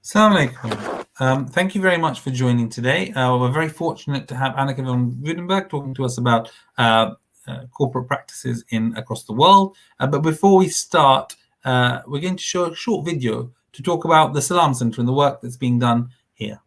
Assalamu alaikum. Thank you very much for joining today. We're very fortunate to have Anneke Van Woudenberg talking to us about corporate practices across the world. But before we start, we're going to show a short video to talk about the Salam Center and the work that's being done here.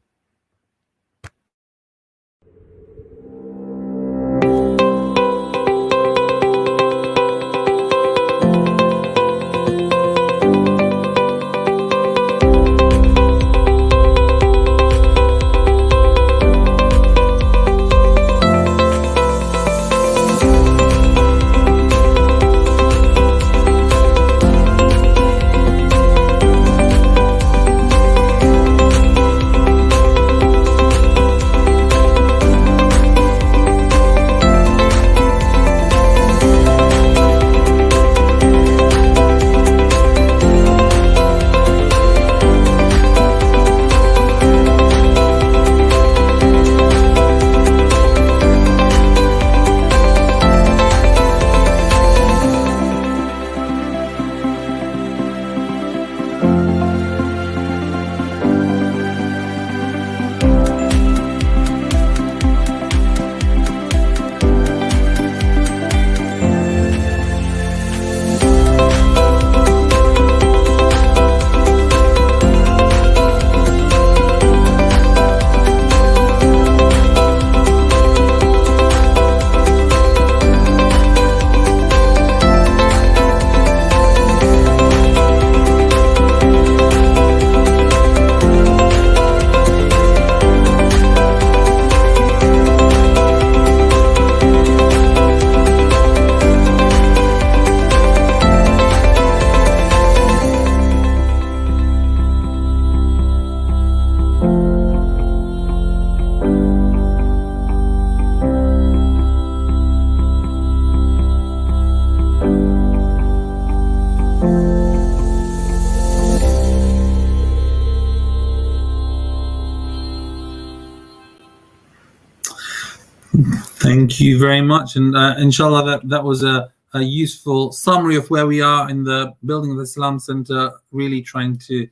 Thank you very much, and inshallah that was a useful summary of where we are in the building of the Salam Center, really trying to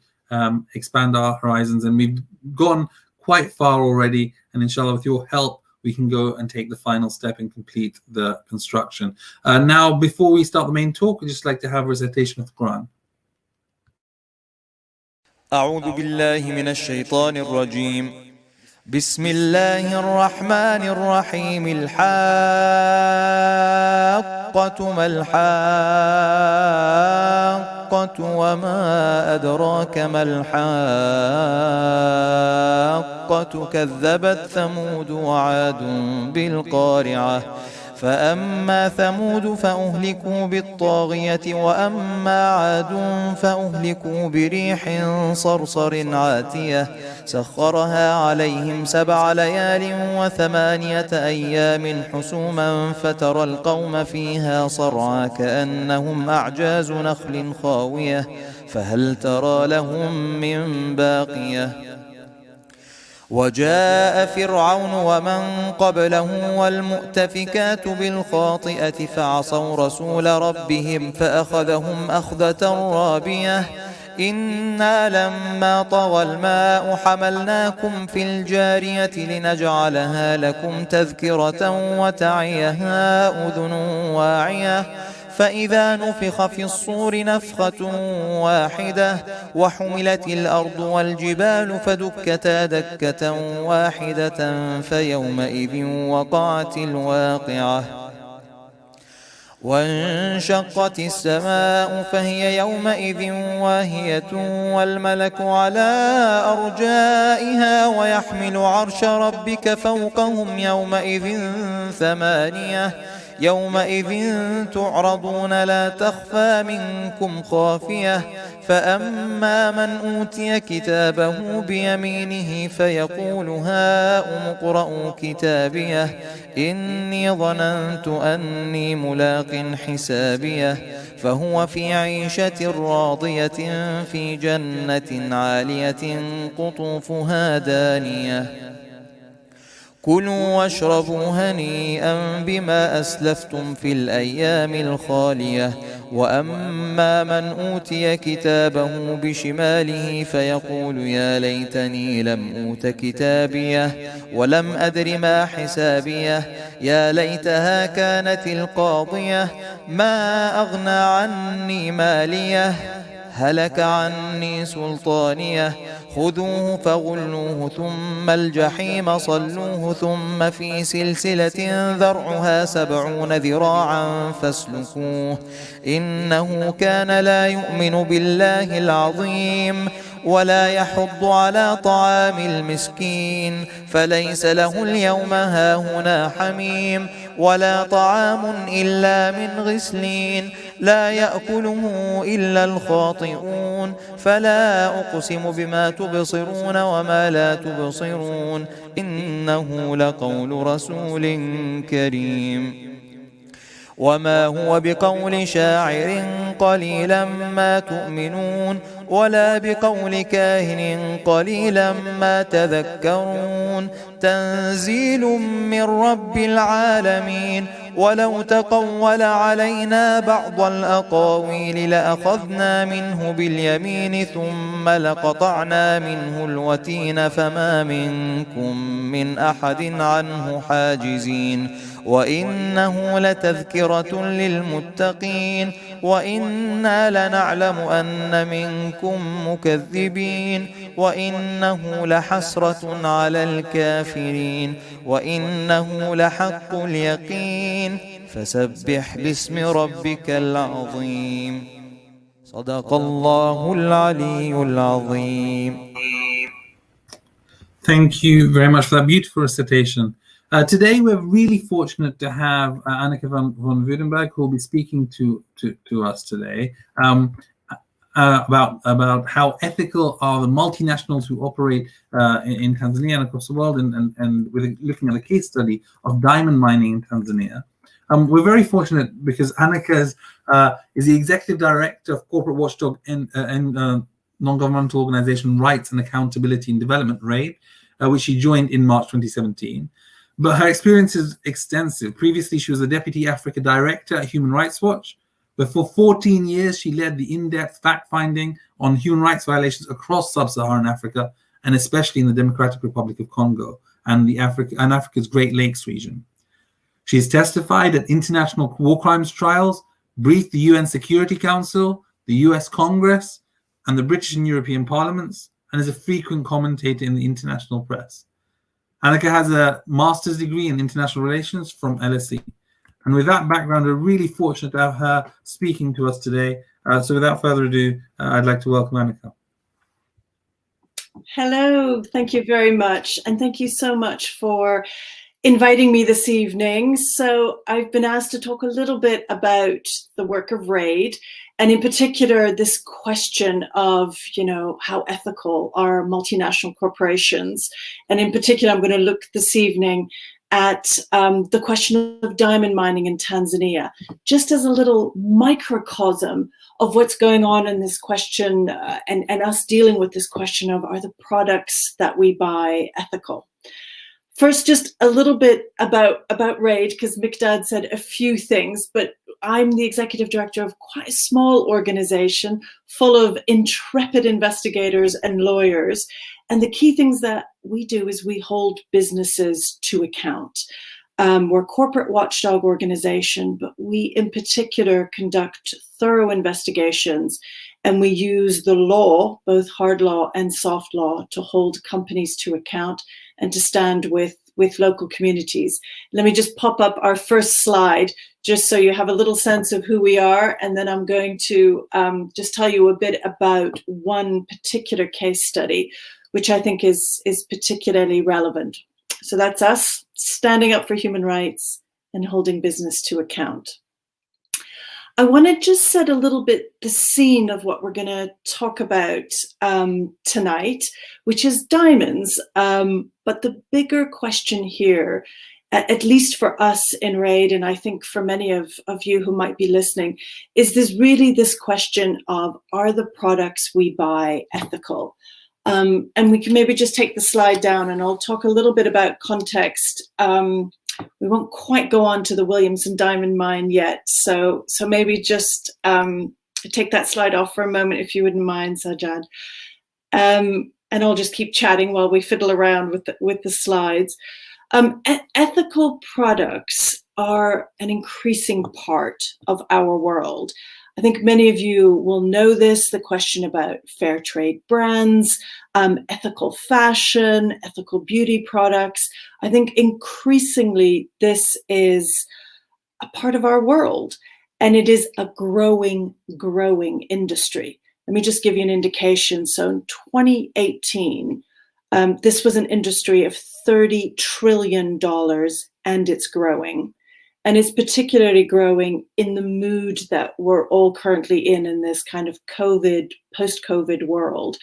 expand our horizons, and we've gone quite far already, and inshallah with your help we can go and take the final step and complete the construction. Now, before we start the main talk, I'd just like to have a recitation of the Quran. أعوذ بالله من الشيطان الرجيم بسم الله الرحمن الرحيم الحاقة ما الحاقة وما أدراك ما الحاقة كذبت ثمود وعاد بالقارعة فأما ثمود فأهلكوا بالطاغية وأما عاد فأهلكوا بريح صرصر عاتية سخرها عليهم 7 ليال و8 أيام حسوما فترى القوم فيها صرعى كأنهم أعجاز نخل خاوية فهل ترى لهم من باقية وجاء فرعون ومن قبله والمؤتفكات بالخاطئة فعصوا رسول ربهم فأخذهم أخذة رابية إنا لما طغى الماء حملناكم في الجارية لنجعلها لكم تذكرة وتعيها أذن واعية فإذا نفخ في الصور نفخة واحدة وحملت الأرض والجبال فدكتا دكة واحدة فيومئذ وقعت الواقعة وانشقت السماء فهي يومئذ واهية والملك على أرجائها ويحمل عرش ربك فوقهم يومئذ 8 يومئذ تعرضون لا تخفى منكم خافية فأما من أوتي كتابه بيمينه فيقول هاؤم اقرءوا كتابيه إني ظننت أني ملاق حسابيه فهو في عيشة راضية في جنة عالية قطوفها دانية كلوا واشربوا هنيئا بما أسلفتم في الأيام الخالية وأما من أوتي كتابه بشماله فيقول يا ليتني لم أوت كتابيه ولم أدر ما حسابيه يا ليتها كانت القاضية ما أغنى عني ماليه هلك عني سلطانيه خذوه فغلوه ثم الجحيم صلوه ثم في سلسلة ذرعها 70 ذراعا فاسلكوه إنه كان لا يؤمن بالله العظيم ولا يحض على طعام المسكين فليس له اليوم هاهنا حميم ولا طعام إلا من غسلين لا يأكله إلا الخاطئون فلا أقسم بما تبصرون وما لا تبصرون إنه لقول رسول كريم وما هو بقول شاعر قليلا ما تؤمنون ولا بقول كاهن قليلا ما تذكرون تنزيل من رب العالمين ولو تقول علينا بعض الأقاويل لأخذنا منه باليمين ثم لقطعنا منه الوتين فما منكم من أحد عنه حاجزين وإنه لتذكرة للمتقين وإنا لنعلم أن منكم مكذبين وإنه لحسرة على الكافرين وإنه لحق اليقين فسبح باسم ربك العظيم صدق الله العلي العظيم. Thank you very much for that beautiful recitation. Today, we're really fortunate to have Anneke Van Woudenberg, who will be speaking to us today about how ethical are the multinationals who operate in Tanzania and across the world, and we're looking at a case study of diamond mining in Tanzania. We're very fortunate because Anneke is the executive director of corporate watchdog and non-governmental organization Rights and Accountability in Development, RAID, which she joined in March 2017. But her experience is extensive. Previously, she was the Deputy Africa Director at Human Rights Watch, where for 14 years she led the in-depth fact-finding on human rights violations across sub-Saharan Africa, and especially in the Democratic Republic of Congo and Africa's Great Lakes region. She has testified at international war crimes trials, briefed the UN Security Council, the US Congress, and the British and European parliaments, and is a frequent commentator in the international press. Anneke has a master's degree in international relations from LSE. And with that background, we're really fortunate to have her speaking to us today. So without further ado, I'd like to welcome Anneke. Hello, thank you very much. And thank you so much for inviting me this evening. So I've been asked to talk a little bit about the work of RAID, and in particular, this question of, how ethical are multinational corporations? And in particular, I'm going to look this evening at the question of diamond mining in Tanzania, just as a little microcosm of what's going on in this question and us dealing with this question of, are the products that we buy ethical? First, just a little bit about RAID, because Mikdad said a few things, but I'm the executive director of quite a small organization full of intrepid investigators and lawyers. And the key things that we do is we hold businesses to account. We're a corporate watchdog organization, but we in particular conduct thorough investigations, and we use the law, both hard law and soft law, to hold companies to account and to stand with local communities. Let me just pop up our first slide, just so you have a little sense of who we are, and then I'm going to just tell you a bit about one particular case study, which I think is particularly relevant. So that's us, standing up for human rights and holding business to account. I want to just set a little bit the scene of what we're going to talk about tonight, which is diamonds. But the bigger question here, at least for us in RAID, and I think for many of you who might be listening, is this question of, are the products we buy ethical? And we can maybe just take the slide down and I'll talk a little bit about context. We won't quite go on to the Williamson diamond mine yet. So maybe just take that slide off for a moment, if you wouldn't mind, Sajjad. And I'll just keep chatting while we fiddle around with the slides. Ethical products are an increasing part of our world. I think many of you will know this, the question about fair trade brands, ethical fashion, ethical beauty products. I think increasingly this is a part of our world, and it is a growing industry. Let me just give you an indication. So in 2018, this was an industry of $30 trillion, and it's growing. And it's particularly growing in the mood that we're all currently in this kind of post-COVID world.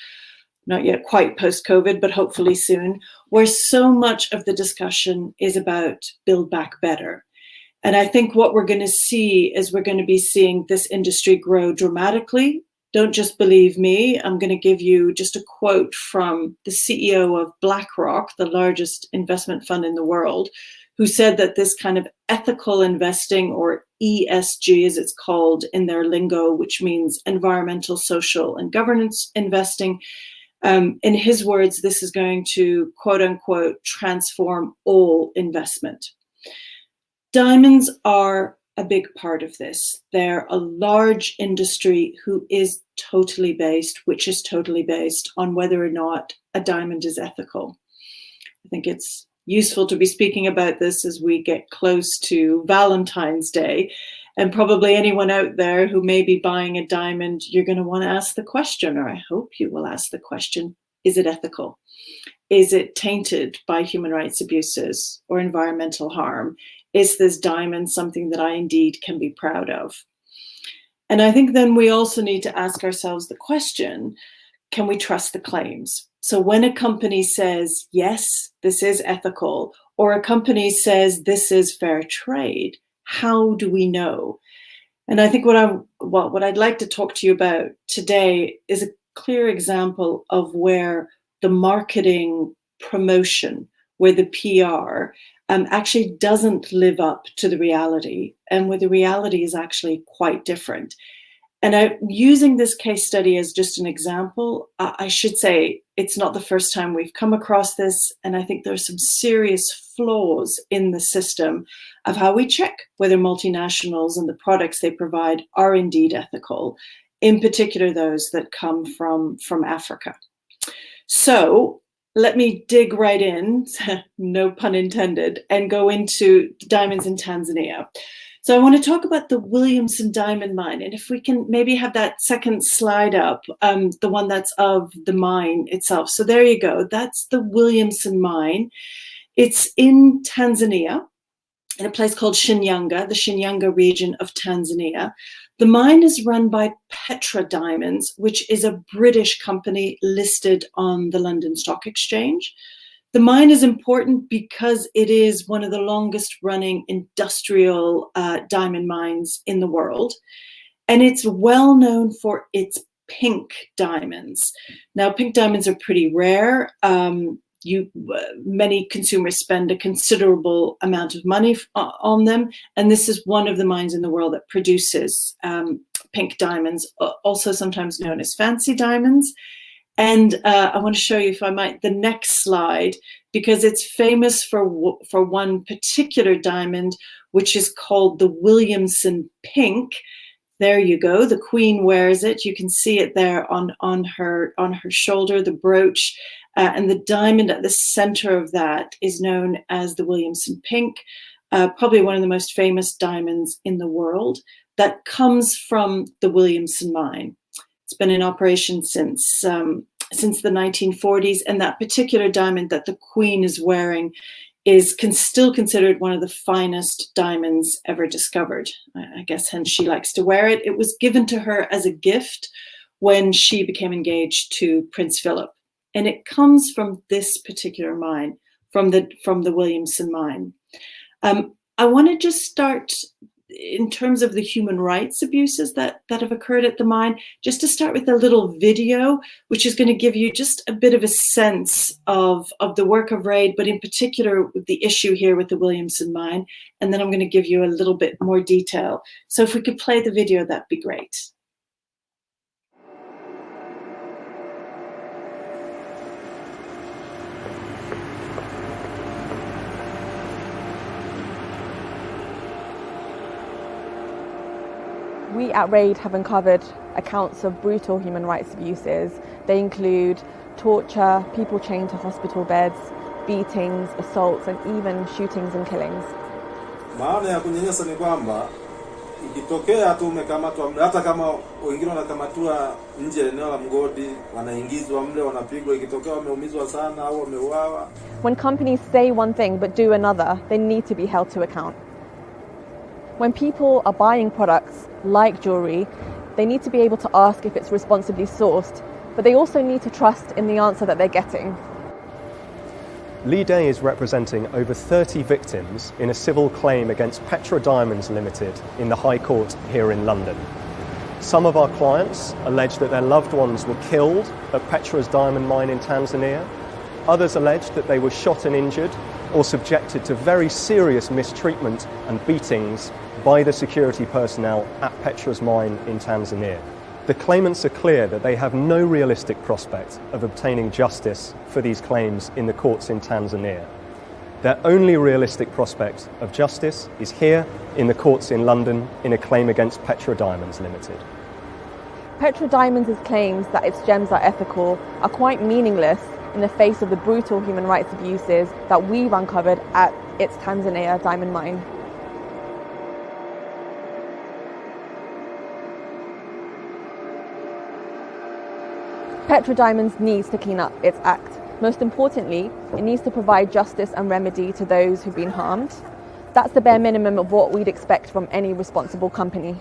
Not yet quite post-COVID, but hopefully soon, where so much of the discussion is about build back better. And I think what we're going to see is we're going to be seeing this industry grow dramatically. Don't just believe me. I'm going to give you just a quote from the CEO of BlackRock, the largest investment fund in the world, who said that this kind of ethical investing, or ESG as it's called in their lingo, which means environmental, social, and governance investing, in his words, this is going to, quote unquote, transform all investment. Diamonds are a big part of this. They're a large industry which is totally based on whether or not a diamond is ethical. I think it's useful to be speaking about this as we get close to Valentine's Day. And probably anyone out there who may be buying a diamond, you're going to want to ask the question, or I hope you will ask the question, is it ethical? Is it tainted by human rights abuses or environmental harm? Is this diamond something that I indeed can be proud of? And I think then we also need to ask ourselves the question, can we trust the claims? So when a company says, yes, this is ethical, or a company says this is fair trade, how do we know? And I think what I'd like to talk to you about today is a clear example of where the marketing promotion, where the PR actually doesn't live up to the reality, and where the reality is actually quite different. And using this case study as just an example, I should say it's not the first time we've come across this, and I think there's some serious flaws in the system of how we check whether multinationals and the products they provide are indeed ethical, in particular those that come from Africa. So let me dig right in, no pun intended, and go into diamonds in Tanzania. So I want to talk about the Williamson diamond mine. And if we can maybe have that second slide up, the one that's of the mine itself. So there you go. That's the Williamson mine. It's in Tanzania, in a place called Shinyanga, the Shinyanga region of Tanzania. The mine is run by Petra Diamonds, which is a British company listed on the London Stock Exchange. The mine is important because it is one of the longest running industrial diamond mines in the world. And it's well known for its pink diamonds. Now, pink diamonds are pretty rare. Many consumers spend a considerable amount of money on them. And this is one of the mines in the world that produces pink diamonds, also sometimes known as fancy diamonds. And I want to show you, if I might, the next slide, because it's famous for one particular diamond, which is called the Williamson Pink. There you go. The Queen wears it. You can see it there on her shoulder, the brooch, and the diamond at the center of that is known as the Williamson Pink, probably one of the most famous diamonds in the world that comes from the Williamson mine. It's been in operation since the 1940s, and that particular diamond that the Queen is wearing is still considered one of the finest diamonds ever discovered. I guess hence she likes to wear it. It was given to her as a gift when she became engaged to Prince Philip, and it comes from this particular mine, from the Williamson mine. I want to just start in terms of the human rights abuses that have occurred at the mine, just to start with a little video, which is going to give you just a bit of a sense of the work of RAID, but in particular with the issue here with the Williamson mine. And then I'm going to give you a little bit more detail. So if we could play the video, that'd be great. We at RAID have uncovered accounts of brutal human rights abuses. They include torture, people chained to hospital beds, beatings, assaults, and even shootings and killings. Maana ya kunyanyasa ni kwamba ikitokea tu umekamatwa, hata kama wengine wanakamatwa nje ya eneo la mgodi, wanaingizwa mle, wanapigwa, ikitokea wameumizwa sana au wameuawa. When companies say one thing but do another, they need to be held to account. When people are buying products like jewelry, they need to be able to ask if it's responsibly sourced, but they also need to trust in the answer that they're getting. Lee Day is representing over 30 victims in a civil claim against Petra Diamonds Limited in the High Court here in London. Some of our clients allege that their loved ones were killed at Petra's diamond mine in Tanzania. Others allege that they were shot and injured or subjected to very serious mistreatment and beatings by the security personnel at Petra's mine in Tanzania. The claimants are clear that they have no realistic prospect of obtaining justice for these claims in the courts in Tanzania. Their only realistic prospect of justice is here in the courts in London in a claim against Petra Diamonds Limited. Petra Diamonds' claims that its gems are ethical are quite meaningless in the face of the brutal human rights abuses that we've uncovered at its Tanzania diamond mine. Petra Diamonds needs to clean up its act. Most importantly, it needs to provide justice and remedy to those who've been harmed. That's the bare minimum of what we'd expect from any responsible company.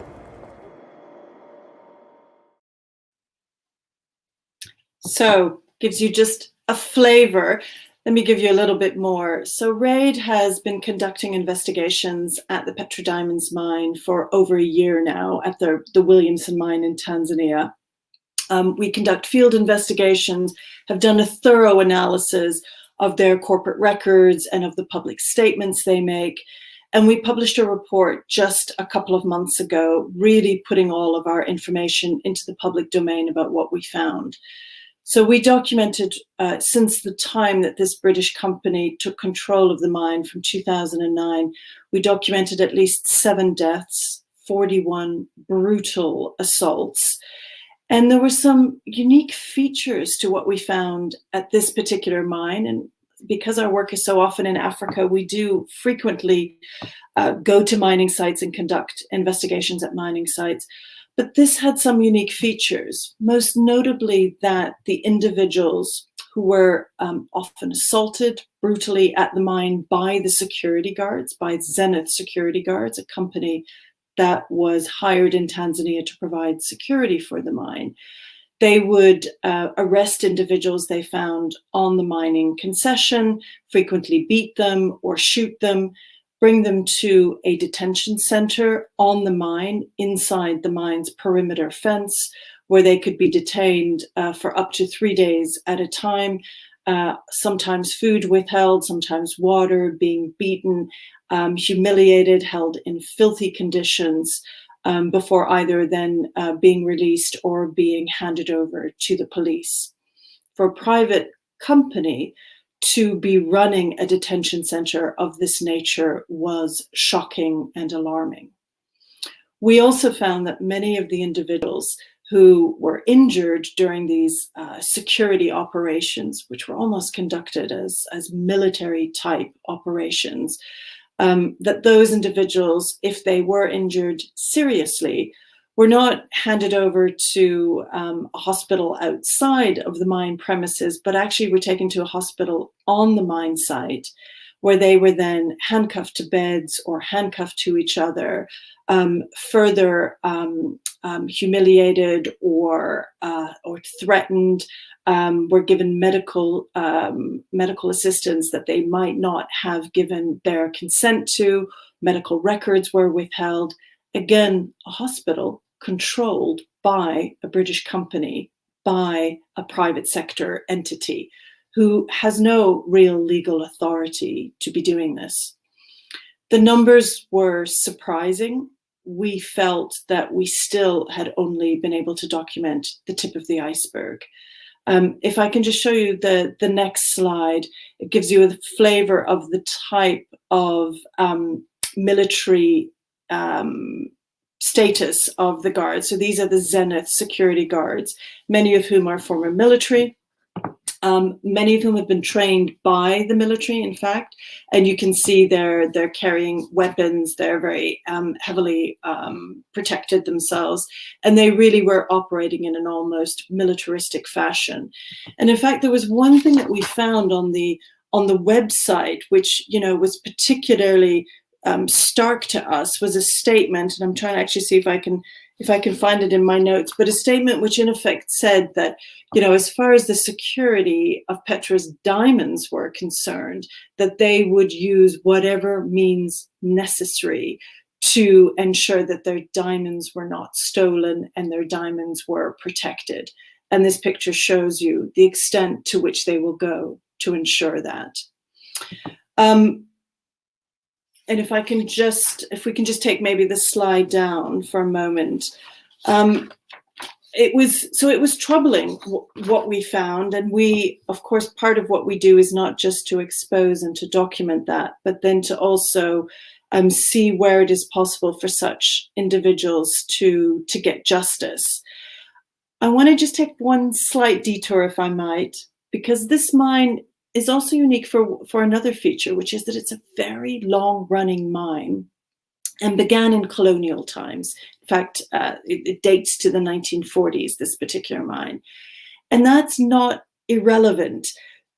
So, gives you just a flavor. Let me give you a little bit more. So RAID has been conducting investigations at the Petra Diamonds mine for over a year now at the Williamson mine in Tanzania. We conduct field investigations, have done a thorough analysis of their corporate records and of the public statements they make. And we published a report just a couple of months ago, really putting all of our information into the public domain about what we found. So we documented since the time that this British company took control of the mine from 2009, we documented at least 7 deaths, 41 brutal assaults. And there were some unique features to what we found at this particular mine. And because our work is so often in Africa, we do frequently go to mining sites and conduct investigations at mining sites. But this had some unique features, most notably that the individuals who were often assaulted brutally at the mine by the security guards, by Zenith security guards, a company that was hired in Tanzania to provide security for the mine. They would arrest individuals they found on the mining concession, frequently beat them or shoot them, bring them to a detention center on the mine, inside the mine's perimeter fence, where they could be detained for up to 3 days at a time, sometimes food withheld, sometimes water, being beaten, humiliated, held in filthy conditions, before either then being released or being handed over to the police. For a private company to be running a detention center of this nature was shocking and alarming. We also found that many of the individuals who were injured during these security operations, which were almost conducted as military type operations, that those individuals, if they were injured seriously, were not handed over to a hospital outside of the mine premises, but actually were taken to a hospital on the mine site, where they were then handcuffed to beds or handcuffed to each other, further humiliated or threatened, were given medical assistance that they might not have given their consent to, medical records were withheld. Again, a hospital controlled by a British company, by a private sector entity who has no real legal authority to be doing this. The numbers were surprising. We felt that we still had only been able to document the tip of the iceberg. If I can just show you the next slide, it gives you a flavor of the type of military status of the guards. So these are the Zenith security guards, many of whom are former military. Many of whom have been trained by the military, in fact, and you can see they're carrying weapons. They're very heavily protected themselves, and they really were operating in an almost militaristic fashion. And in fact, there was one thing that we found on the website, which was particularly stark to us, was a statement, and I'm trying to actually see if I can find it in my notes, but a statement which in effect said that, as far as the security of Petra's diamonds were concerned, that they would use whatever means necessary to ensure that their diamonds were not stolen and their diamonds were protected. And this picture shows you the extent to which they will go to ensure that. And if we can just take maybe the slide down for a moment. It was troubling what we found, and we, of course, part of what we do is not just to expose and to document that, but then to also see where it is possible for such individuals to get justice. I want to just take one slight detour, if I might, because this mine is also unique for another feature, which is that it's a very long-running mine and began in colonial times. In fact, it dates to the 1940s, this particular mine. And that's not irrelevant,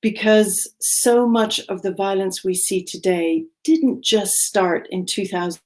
because so much of the violence we see today didn't just start in 2000.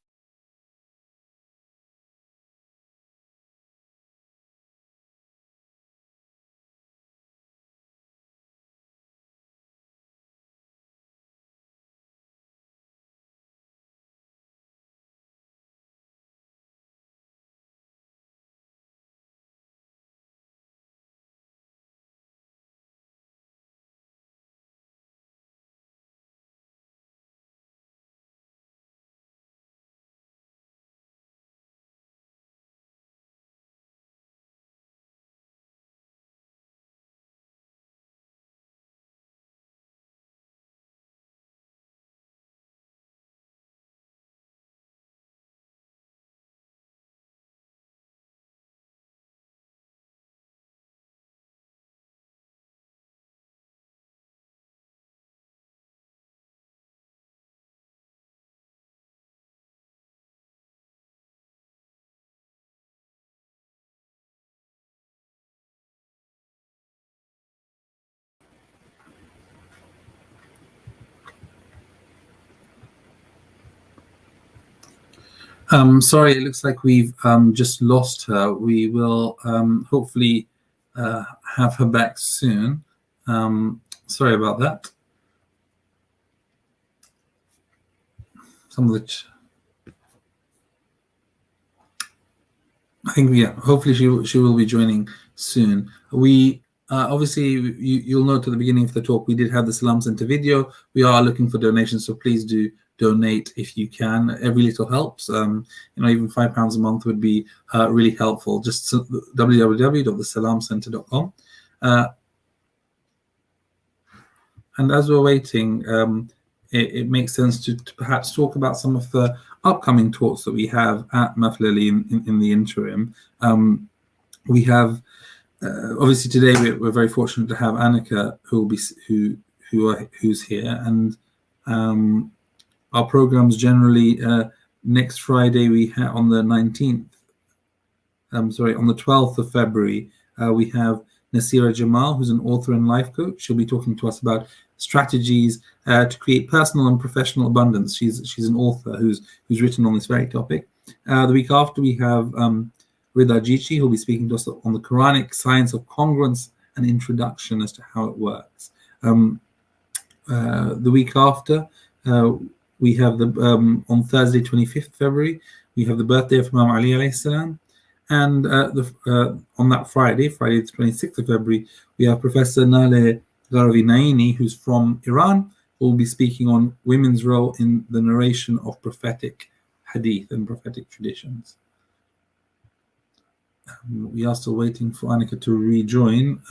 Sorry, it looks like we've just lost her. We will hopefully have her back soon. Sorry about that. I think, yeah, hopefully she will be joining soon. We obviously, you'll note at the beginning of the talk, we did have the Salam Center video. We are looking for donations, so please do donate if you can. Every little helps. Even £5 a month would be really helpful. Just www.thesalamcenter.com. And as we're waiting, it makes sense to perhaps talk about some of the upcoming talks that we have at Maflali in the interim. We have obviously today we're very fortunate to have Anneke who's here, and our programs generally next Friday we have on the 12th of February we have Nasira Jamal, who's an author and life coach. She'll be talking to us about strategies to create personal and professional abundance. She's an author who's written on this very topic. The week after we have Rida Jichi, who'll be speaking to us on the Quranic science of congruence and introduction as to how it works. The week after we have the on Thursday, 25th February, we have the birthday of Imam Ali alayhi salam. And on that Friday, the 26th of February, we have Professor Nale Gharavinaini, who's from Iran, who will be speaking on women's role in the narration of prophetic hadith and prophetic traditions. We are still waiting for Anneke to rejoin.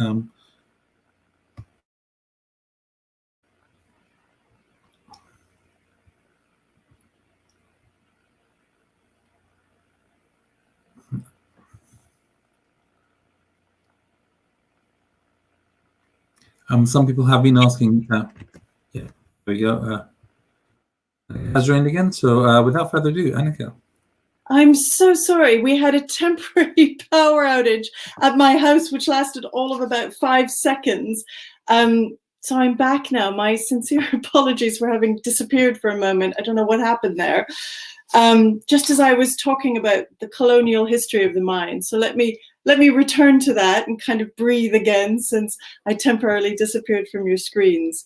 Some people have been asking. Yeah, there we go. Has joined again. So without further ado, Anneke. I'm so sorry. We had a temporary power outage at my house, which lasted all of about 5 seconds. So I'm back now. My sincere apologies for having disappeared for a moment. I don't know what happened there. Just as I was talking about the colonial history of the mind. So let me return to that and kind of breathe again, since I temporarily disappeared from your screens.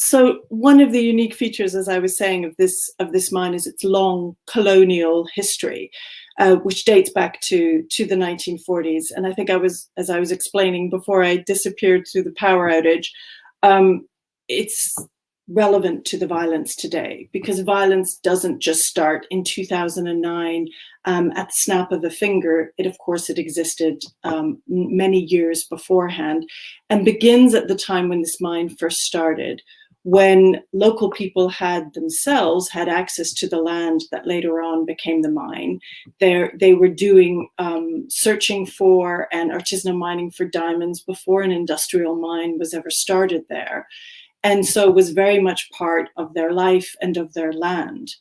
So one of the unique features, as I was saying, of this mine is its long colonial history, which dates back to the 1940s. And I think as I was explaining before I disappeared through the power outage, it's relevant to the violence today, because violence doesn't just start in 2009 at the snap of a finger. Of course, it existed many years beforehand, and begins at the time when this mine first started, when local people had access to the land that later on became the mine. They were doing searching for and artisanal mining for diamonds before an industrial mine was ever started there. And so it was very much part of their life and of their land.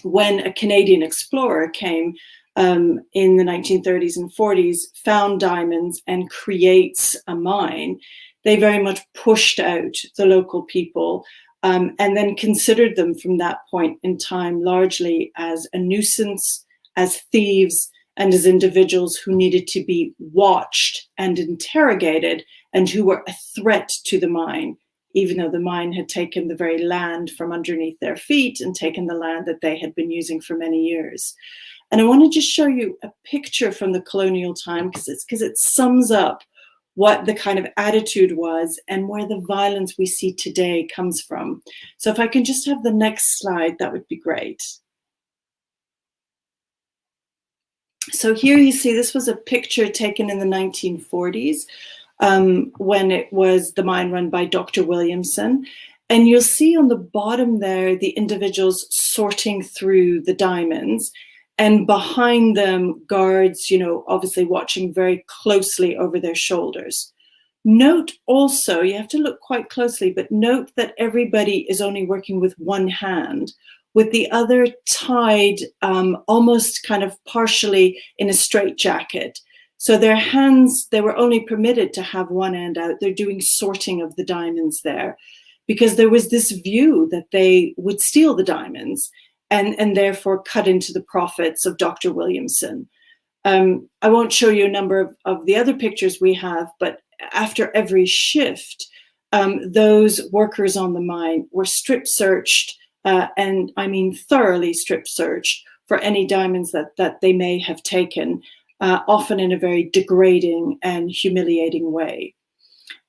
When a Canadian explorer came in the 1930s and 40s, found diamonds and creates a mine, they very much pushed out the local people and then considered them from that point in time largely as a nuisance, as thieves, and as individuals who needed to be watched and interrogated and who were a threat to the mine, even though the mine had taken the very land from underneath their feet and taken the land that they had been using for many years. And I want to just show you a picture from the colonial time, because it sums up what the kind of attitude was and where the violence we see today comes from. So if I can just have the next slide, that would be great. So here you see, this was a picture taken in the 1940s when it was the mine run by Dr. Williamson. And you'll see on the bottom there, the individuals sorting through the diamonds, and behind them, guards, obviously watching very closely over their shoulders. Note also, you have to look quite closely, but note that everybody is only working with one hand, with the other tied almost kind of partially in a straitjacket. So their hands, they were only permitted to have one hand out. They're doing sorting of the diamonds there, because there was this view that they would steal the diamonds and therefore cut into the profits of Dr. Williamson. I won't show you a number of the other pictures we have, but after every shift, those workers on the mine were strip searched, and I mean thoroughly strip searched for any diamonds that they may have taken, often in a very degrading and humiliating way.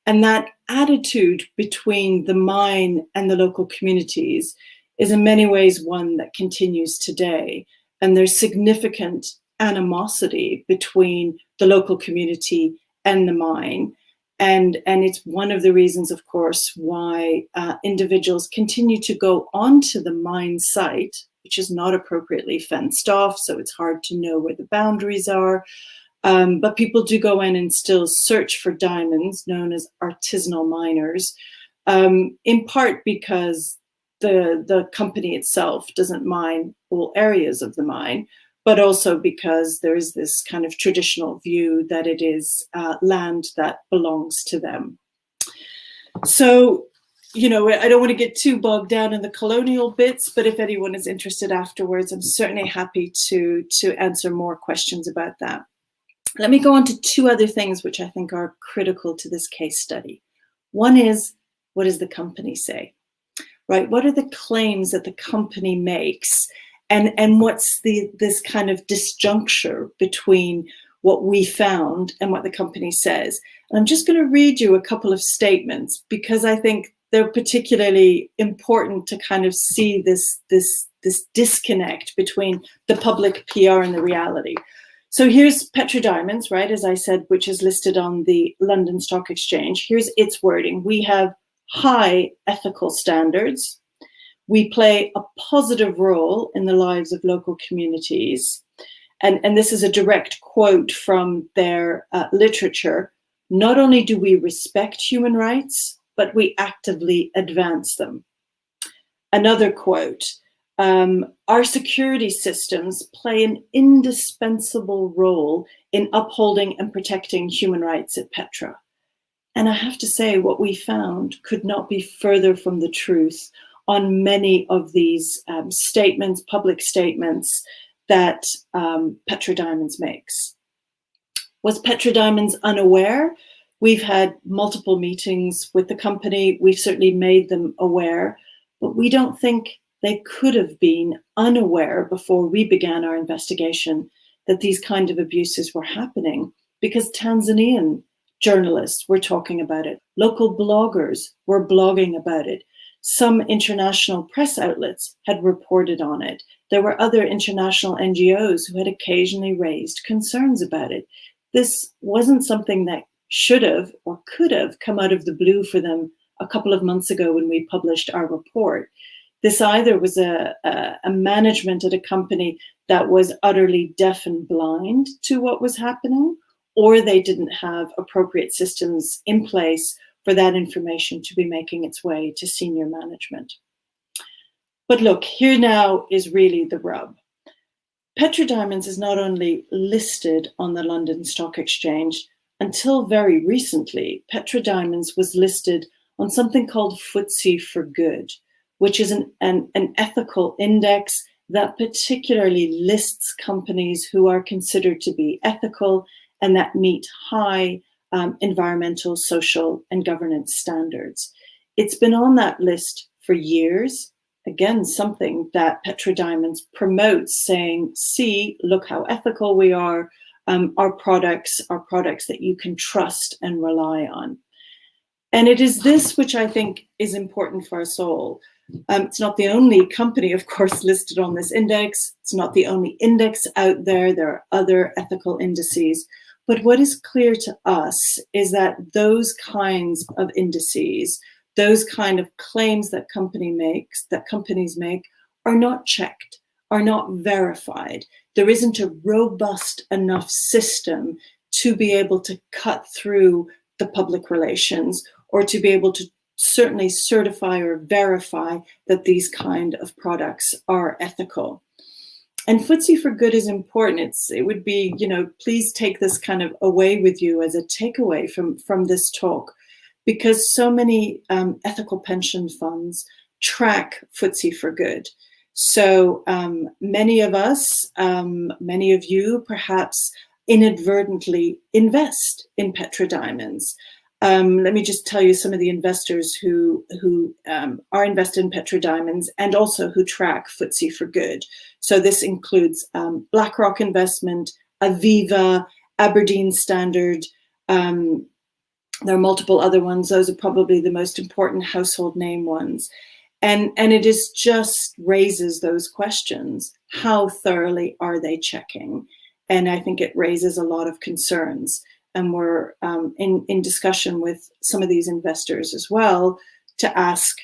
And that attitude between the mine and the local communities is in many ways one that continues today. And there's significant animosity between the local community and the mine. And it's one of the reasons, of course, why individuals continue to go onto the mine site, which is not appropriately fenced off, so it's hard to know where the boundaries are. But people do go in and still search for diamonds, known as artisanal miners, in part because the company itself doesn't mine all areas of the mine, but also because there is this kind of traditional view that it is land that belongs to them. So, I don't want to get too bogged down in the colonial bits, but if anyone is interested afterwards, I'm certainly happy to answer more questions about that. Let me go on to two other things which I think are critical to this case study. One is, what does the company say? right? What are the claims that the company makes? And what's this kind of disjuncture between what we found and what the company says? And I'm just going to read you a couple of statements because I think they're particularly important to kind of see this disconnect between the public PR and the reality. So here's Petra Diamonds, right, as I said, which is listed on the London Stock Exchange. Here's its wording. We have high ethical standards. We play a positive role in the lives of local communities. And this is a direct quote from their literature. Not only do we respect human rights, but we actively advance them. Another quote, our security systems play an indispensable role in upholding and protecting human rights at Petra. And I have to say, what we found could not be further from the truth on many of these statements, public statements that Petra Diamonds makes. Was Petra Diamonds unaware? We've had multiple meetings with the company. We've certainly made them aware, but we don't think they could have been unaware before we began our investigation that these kind of abuses were happening, because Tanzanian journalists were talking about it. Local bloggers were blogging about it. Some international press outlets had reported on it. There were other international NGOs who had occasionally raised concerns about it. This wasn't something that should have or could have come out of the blue for them a couple of months ago when we published our report. This either was a management at a company that was utterly deaf and blind to what was happening, or they didn't have appropriate systems in place for that information to be making its way to senior management. But look, here now is really the rub. Petra Diamonds is not only listed on the London Stock Exchange. Until very recently, Petra Diamonds was listed on something called FTSE for Good, which is an ethical index that particularly lists companies who are considered to be ethical and that meet high environmental, social, and governance standards. It's been on that list for years. Again, something that Petra Diamonds promotes, saying, see, look how ethical we are. Our products are products that you can trust and rely on. And it is this which I think is important for us all. It's not the only company, of course, listed on this index. It's not the only index out there. There are other ethical indices. But what is clear to us is that those kinds of indices, those kind of claims that companies make are not checked, are not verified. There isn't a robust enough system to be able to cut through the public relations or to be able to certainly certify or verify that these kind of products are ethical. And FTSE for Good is important. It would be, please take this kind of away with you as a takeaway from this talk, because so many ethical pension funds track FTSE for Good. So many of us, many of you perhaps inadvertently invest in Petra Diamonds. Let me just tell you some of the investors who are invested in Petra Diamonds and also who track FTSE for Good. So this includes BlackRock Investment, Aviva, Aberdeen Standard. There are multiple other ones. Those are probably the most important household name ones. And it is just raises those questions. How thoroughly are they checking? And I think it raises a lot of concerns. And we're in discussion with some of these investors as well to ask,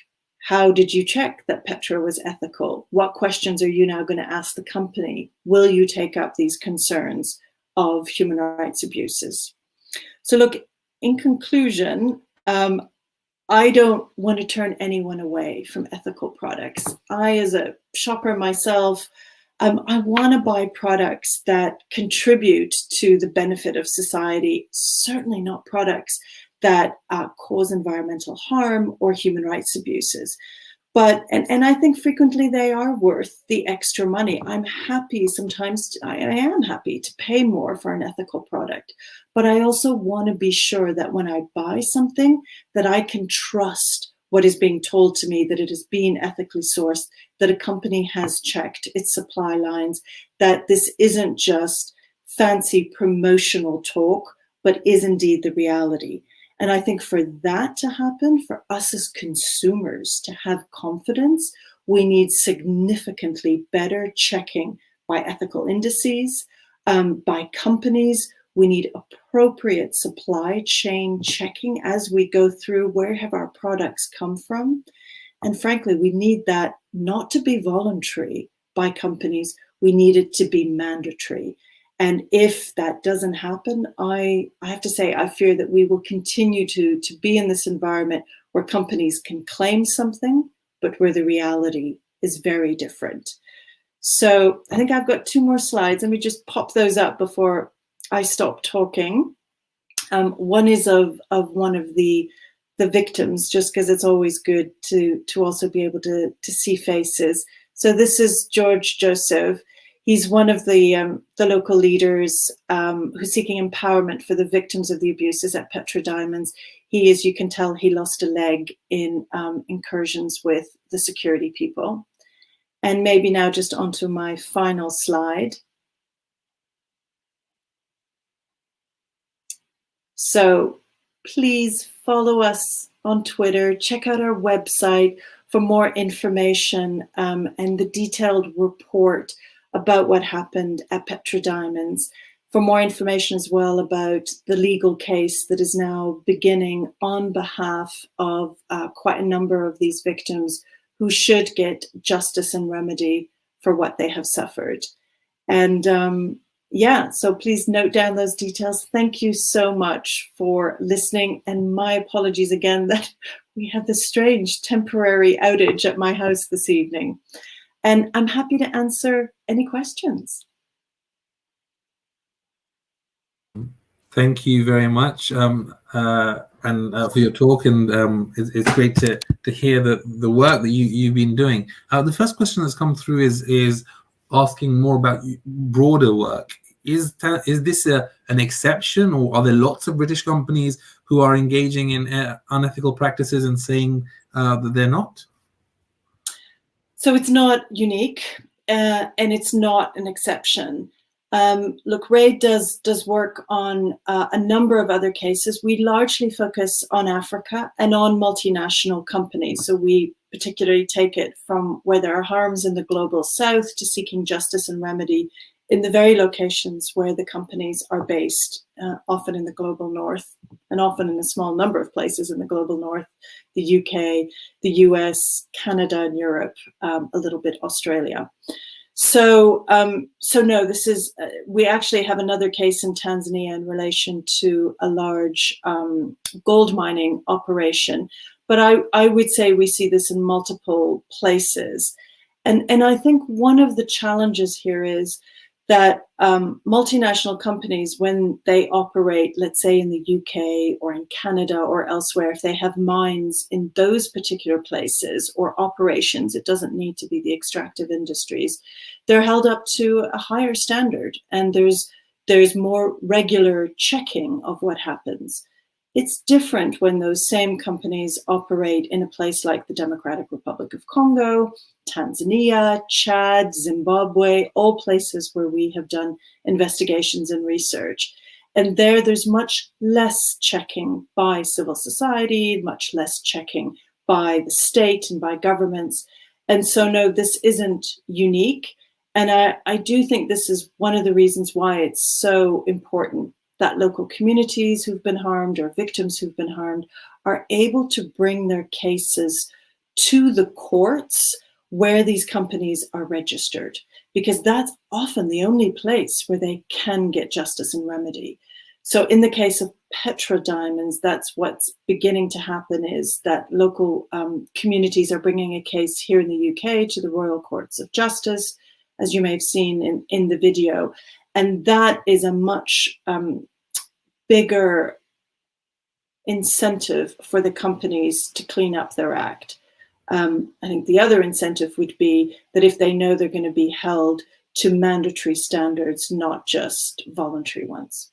how did you check that Petra was ethical? What questions are you now going to ask the company? Will you take up these concerns of human rights abuses? So look, in conclusion, I don't want to turn anyone away from ethical products. I, as a shopper myself, I want to buy products that contribute to the benefit of society, certainly not products that cause environmental harm or human rights abuses. But, and I think frequently they are worth the extra money. I'm happy sometimes, I am happy to pay more for an ethical product, but I also want to be sure that when I buy something that I can trust what is being told to me, that it has been ethically sourced, that a company has checked its supply lines, that this isn't just fancy promotional talk, but is indeed the reality. And I think for that to happen, for us as consumers to have confidence, we need significantly better checking by ethical indices, by companies. We need appropriate supply chain checking as we go through where have our products come from. And frankly, we need that not to be voluntary by companies. We need it to be mandatory. And if that doesn't happen, I have to say, I fear that we will continue to be in this environment where companies can claim something, but where the reality is very different. So I think I've got 2 more slides. Let me just pop those up before I stop talking. One is of one of the victims, just because it's always good to also be able to see faces. So this is George Joseph. He's one of the local leaders who's seeking empowerment for the victims of the abuses at Petra Diamonds. He, as you can tell, he lost a leg in incursions with the security people. And maybe now just onto my final slide. So please follow us on Twitter, check out our website for more information and the detailed report about what happened at Petra Diamonds. For more information as well about the legal case that is now beginning on behalf of quite a number of these victims who should get justice and remedy for what they have suffered. And yeah, so please note down those details. Thank you so much for listening. And my apologies again that we had this strange temporary outage at my house this evening. And I'm happy to answer any questions. Thank you very much and for your talk. And it's great to hear the work that you've been doing. The first question that's come through is asking more about broader work. Is this an exception, or are there lots of British companies who are engaging in unethical practices and saying that they're not? So it's not unique, and it's not an exception. Look, RAID does work on a number of other cases. We largely focus on Africa and on multinational companies. So we particularly take it from where there are harms in the global south to seeking justice and remedy in the very locations where the companies are based, often in the global north, and often in a small number of places in the global north, the UK, the US, Canada, and Europe, a little bit Australia. So no, this is, we actually have another case in Tanzania in relation to a large gold mining operation. But I would say we see this in multiple places. And I think one of the challenges here is that multinational companies, when they operate, let's say in the UK or in Canada or elsewhere, if they have mines in those particular places or operations, it doesn't need to be the extractive industries, they're held up to a higher standard, and there's more regular checking of what happens. It's different when those same companies operate in a place like the Democratic Republic of Congo, Tanzania, Chad, Zimbabwe, all places where we have done investigations and research. And there's much less checking by civil society, much less checking by the state and by governments. And so, no, this isn't unique. And I do think this is one of the reasons why it's so important that local communities who've been harmed or victims who've been harmed are able to bring their cases to the courts where these companies are registered, because that's often the only place where they can get justice and remedy. So in the case of Petra Diamonds, that's what's beginning to happen, is that local communities are bringing a case here in the UK to the Royal Courts of Justice, as you may have seen in the video. And that is a much bigger incentive for the companies to clean up their act. I think the other incentive would be that if they know they're going to be held to mandatory standards, not just voluntary ones.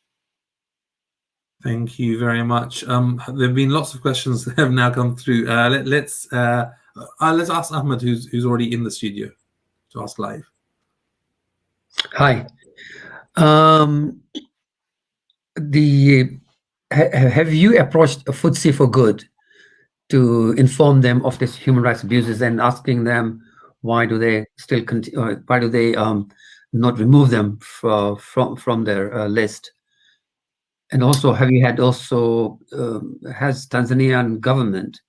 Thank you very much. There have been lots of questions that have now come through. Let's ask Ahmed, who's already in the studio, to ask live. Hi. Have you approached FTSE for Good to inform them of this human rights abuses and asking them why do they still continue? Why do they not remove them from their list? And also, have you had has Tanzanian government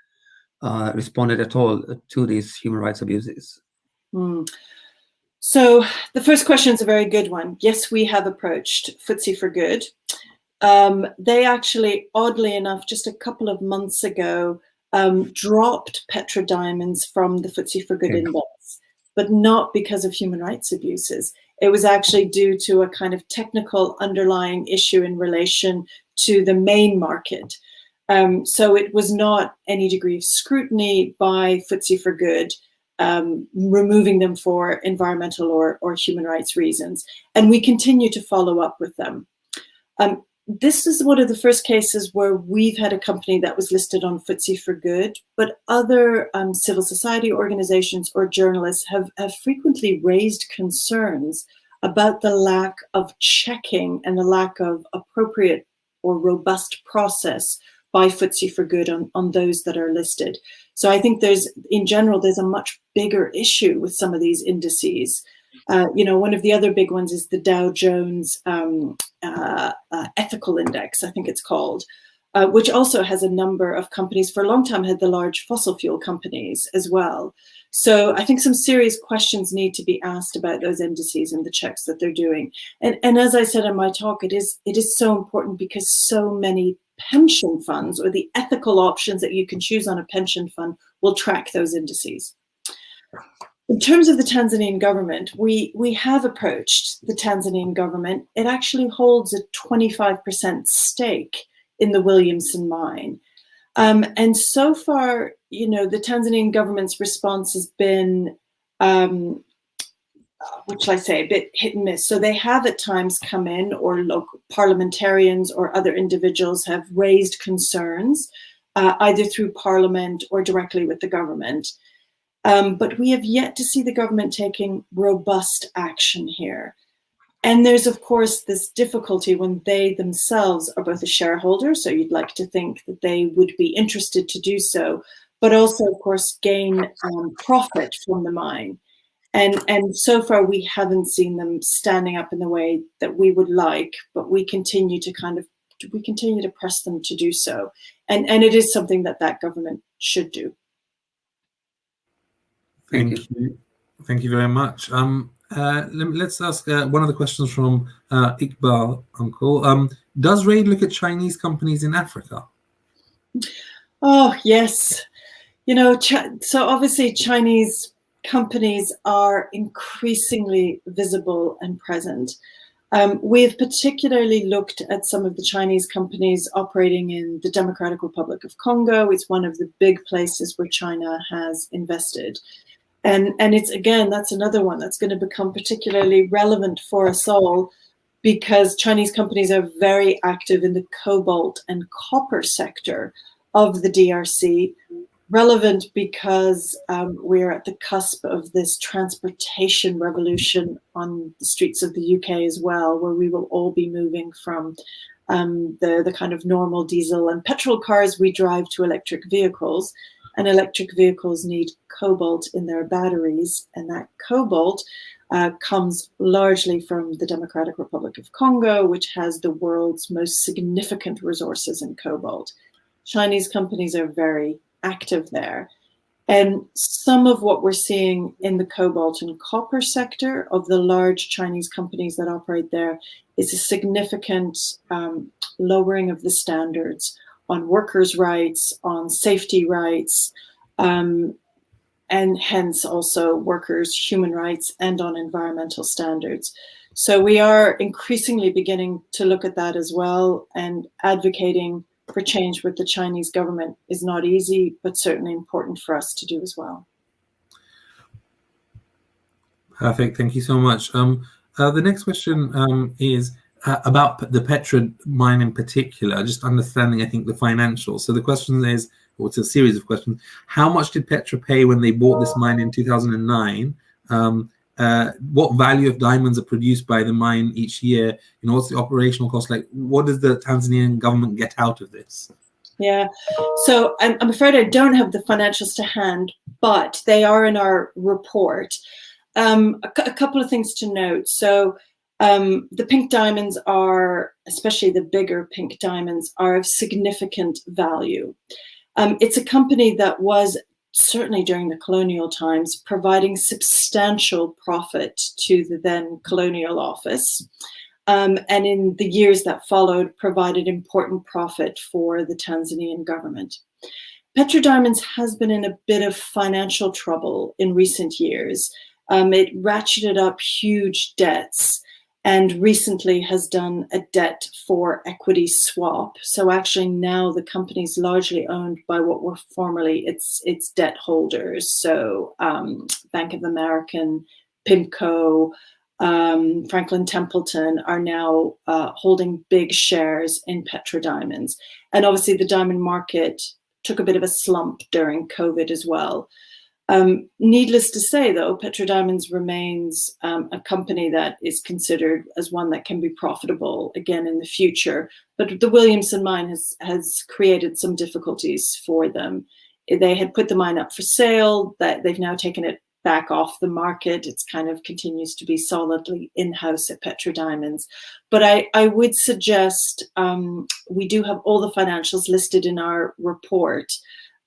responded at all to these human rights abuses? So the first question is a very good one. Yes, we have approached FTSE for Good. They actually, oddly enough, just a couple of months ago, dropped petrodiamonds from the FTSE for Good index, but not because of human rights abuses. It was actually due to a kind of technical underlying issue in relation to the main market. So it was not any degree of scrutiny by FTSE for Good, removing them for environmental or human rights reasons. And we continue to follow up with them. This is one of the first cases where we've had a company that was listed on FTSE for Good, but other civil society organizations or journalists have frequently raised concerns about the lack of checking and the lack of appropriate or robust process by FTSE for Good on those that are listed. So I think in general, there's a much bigger issue with some of these indices. One of the other big ones is the Dow Jones Ethical Index, I think it's called, which also has a number of companies. For a long time had the large fossil fuel companies as well. So I think some serious questions need to be asked about those indices and the checks that they're doing. And as I said in my talk, it is so important because so many pension funds, or the ethical options that you can choose on a pension fund, will track those indices. In terms of the Tanzanian government, we have approached the Tanzanian government. It actually holds a 25% stake in the Williamson mine. And so far, the Tanzanian government's response has been, what shall I say, a bit hit and miss. So they have at times come in, or local parliamentarians or other individuals have raised concerns, either through parliament or directly with the government. But we have yet to see the government taking robust action here. And there's, of course, this difficulty when they themselves are both a shareholder, so you'd like to think that they would be interested to do so, but also, of course, gain profit from the mine. And so far, we haven't seen them standing up in the way that we would like, but we continue to press them to do so. And it is something that government should do. Thank you. Thank you very much. Let's ask one of the questions from Iqbal, Uncle. Does RAID look at Chinese companies in Africa? Oh, yes. So obviously Chinese companies are increasingly visible and present. We've particularly looked at some of the Chinese companies operating in the Democratic Republic of Congo. It's one of the big places where China has invested. And it's, again, that's another one that's going to become particularly relevant for us all, because Chinese companies are very active in the cobalt and copper sector of the DRC. Relevant because we're at the cusp of this transportation revolution on the streets of the UK as well, where we will all be moving from the kind of normal diesel and petrol cars we drive to electric vehicles. And electric vehicles need cobalt in their batteries, and that cobalt comes largely from the Democratic Republic of Congo, which has the world's most significant resources in cobalt. Chinese companies are very active there. And some of what we're seeing in the cobalt and copper sector of the large Chinese companies that operate there is a significant lowering of the standards on workers' rights, on safety rights, and hence also workers' human rights and on environmental standards. So we are increasingly beginning to look at that as well, and advocating for change with the Chinese government is not easy, but certainly important for us to do as well. Perfect. Thank you so much. The next question is, about the Petra mine in particular, just understanding, I think, the financials. So the question is, or it's a series of questions, how much did Petra pay when they bought this mine in 2009? What value of diamonds are produced by the mine each year? You know, what's the operational cost? Like, what does the Tanzanian government get out of this? Yeah, so I'm afraid I don't have the financials to hand, but they are in our report. A couple of things to note. So the pink diamonds are, especially the bigger pink diamonds, are of significant value. It's a company that was, certainly during the colonial times, providing substantial profit to the then colonial office. And in the years that followed, provided important profit for the Tanzanian government. Petra Diamonds has been in a bit of financial trouble in recent years. It ratcheted up huge debts and recently has done a debt for equity swap. So actually now the company is largely owned by what were formerly its debt holders. So Bank of America, PIMCO, Franklin Templeton are now holding big shares in Petra Diamonds. And obviously the diamond market took a bit of a slump during COVID as well. Needless to say, though, Petra Diamonds remains a company that is considered as one that can be profitable again in the future. But the Williamson mine has created some difficulties for them. They had put the mine up for sale, that they've now taken it back off the market. It's kind of continues to be solidly in-house at Petra Diamonds. But I would suggest we do have all the financials listed in our report.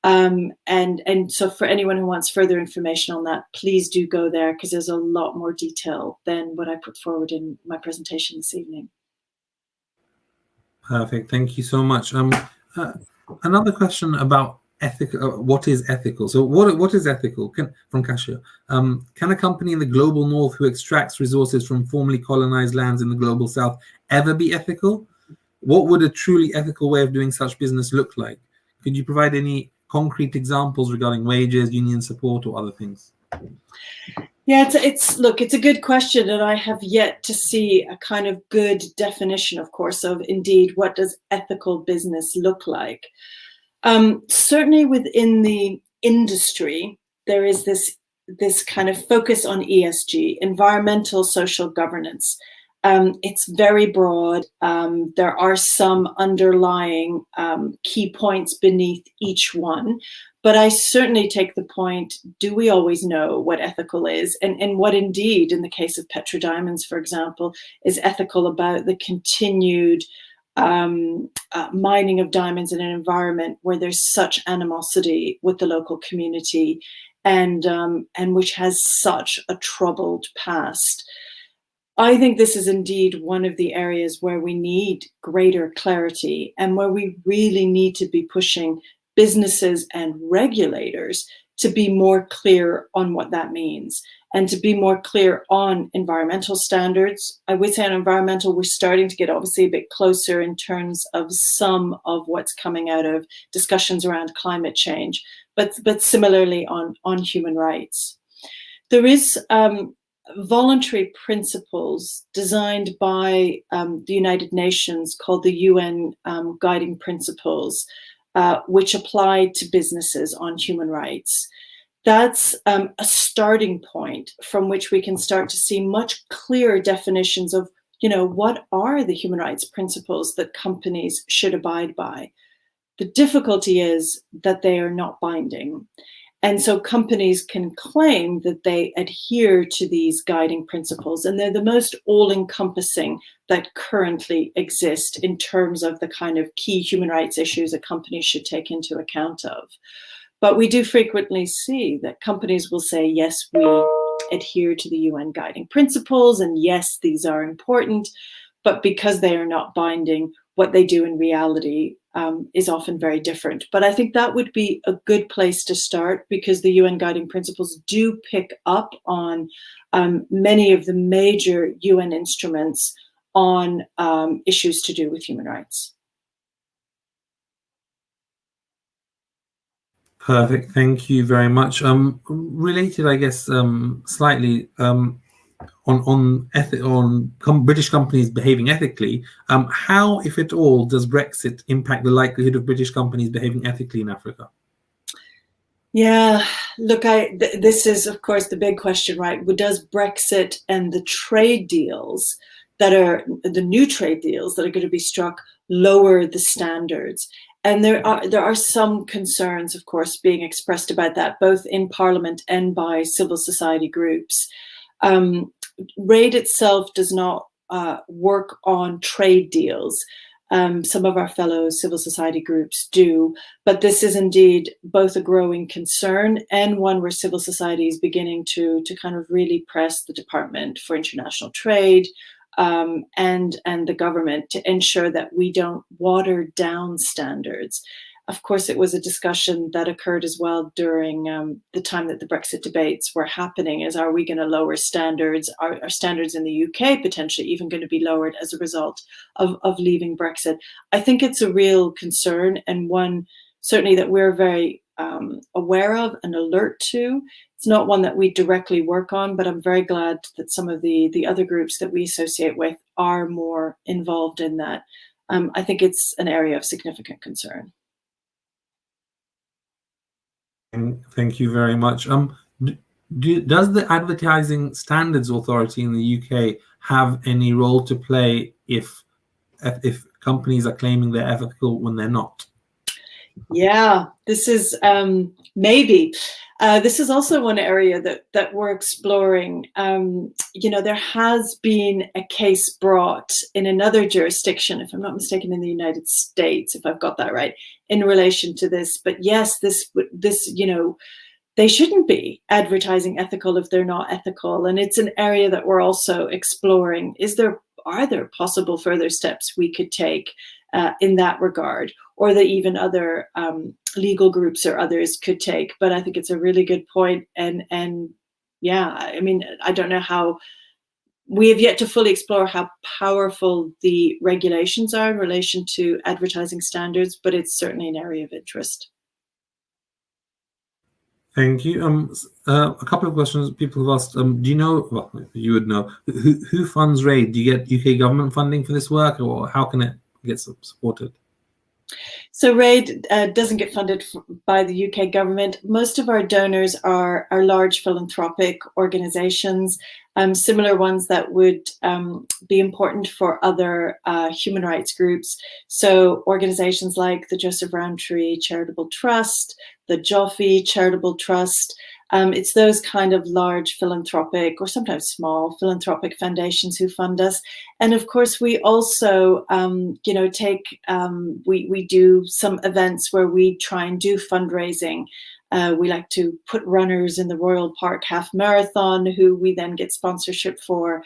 And so for anyone who wants further information on that, please do go there because there's a lot more detail than what I put forward in my presentation this evening. Perfect. Thank you so much. Another question about ethical. What is ethical? So what is ethical? From Kasia, can a company in the global north who extracts resources from formerly colonized lands in the global south ever be ethical? What would a truly ethical way of doing such business look like? Could you provide any concrete examples regarding wages, union support, or other things? Yeah, it's a good question, and I have yet to see a kind of good definition, of course, of indeed what does ethical business look like. Certainly within the industry, there is this kind of focus on ESG, environmental social governance. It's very broad. There are some underlying key points beneath each one, but I certainly take the point, do we always know what ethical is? And what indeed, in the case of Petra Diamonds, for example, is ethical about the continued mining of diamonds in an environment where there's such animosity with the local community and which has such a troubled past. I think this is indeed one of the areas where we need greater clarity and where we really need to be pushing businesses and regulators to be more clear on what that means and to be more clear on environmental standards. I would say on environmental, we're starting to get obviously a bit closer in terms of some of what's coming out of discussions around climate change, but similarly on human rights. There is voluntary principles designed by the United Nations called the UN Guiding Principles, which apply to businesses on human rights. That's a starting point from which we can start to see much clearer definitions of, what are the human rights principles that companies should abide by. The difficulty is that they are not binding. And so companies can claim that they adhere to these guiding principles, and they're the most all-encompassing that currently exist in terms of the kind of key human rights issues that companies should take into account of. But we do frequently see that companies will say, yes, we adhere to the UN guiding principles, and yes, these are important, but because they are not binding, what they do in reality is often very different. But I think that would be a good place to start because the UN Guiding Principles do pick up on many of the major UN instruments on issues to do with human rights. Perfect. Thank you very much. Related, I guess, slightly, British companies behaving ethically, how, if at all, does Brexit impact the likelihood of British companies behaving ethically in Africa? Yeah, look, this is, of course, the big question, right? Does Brexit and the trade deals that are the new trade deals that are going to be struck lower the standards? And there are some concerns, of course, being expressed about that, both in Parliament and by civil society groups. RAID itself does not work on trade deals. Some of our fellow civil society groups do, but this is indeed both a growing concern and one where civil society is beginning to kind of really press the Department for International Trade and the government to ensure that we don't water down standards. Of course, it was a discussion that occurred as well during the time that the Brexit debates were happening, is are we going to lower standards? Are standards in the UK potentially even going to be lowered as a result of leaving Brexit? I think it's a real concern, and one certainly that we're very aware of and alert to. It's not one that we directly work on, but I'm very glad that some of the other groups that we associate with are more involved in that. I think it's an area of significant concern. Thank you very much. Does the Advertising Standards Authority in the UK have any role to play if companies are claiming they're ethical when they're not? Yeah, this is maybe. This is also one area that we're exploring. There has been a case brought in another jurisdiction, if I'm not mistaken, in the United States, if I've got that right, in relation to this. But yes, this they shouldn't be advertising ethical if they're not ethical, and it's an area that we're also exploring. Are there possible further steps we could take in that regard, or that even other legal groups or others could take? But I think it's a really good point. And yeah, I mean, I don't know how, we have yet to fully explore how powerful the regulations are in relation to advertising standards, but it's certainly an area of interest. Thank you. A couple of questions people have asked. Do you know, well, you would know, who funds RAID? Do you get UK government funding for this work, or how can it get supported? So RAID doesn't get funded by the UK government. Most of our donors are large philanthropic organizations, similar ones that would be important for other human rights groups. So organizations like the Joseph Rowntree Charitable Trust, the Joffe Charitable Trust. It's those kind of large philanthropic, or sometimes small philanthropic foundations who fund us. And of course, we also, we do some events where we try and do fundraising. We like to put runners in the Royal Park Half Marathon, who we then get sponsorship for.